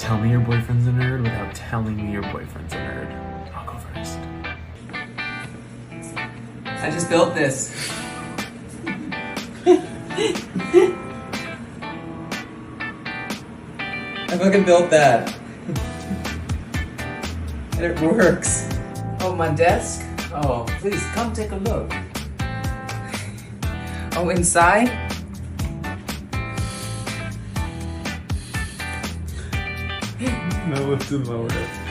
tell me your boyfriend's a nerd without telling me your boyfriend's a nerd. I'll go first. I just built this. I fucking built that. And it works. Oh, my desk? Oh, please come take a look. Oh, inside? No lift and lower it.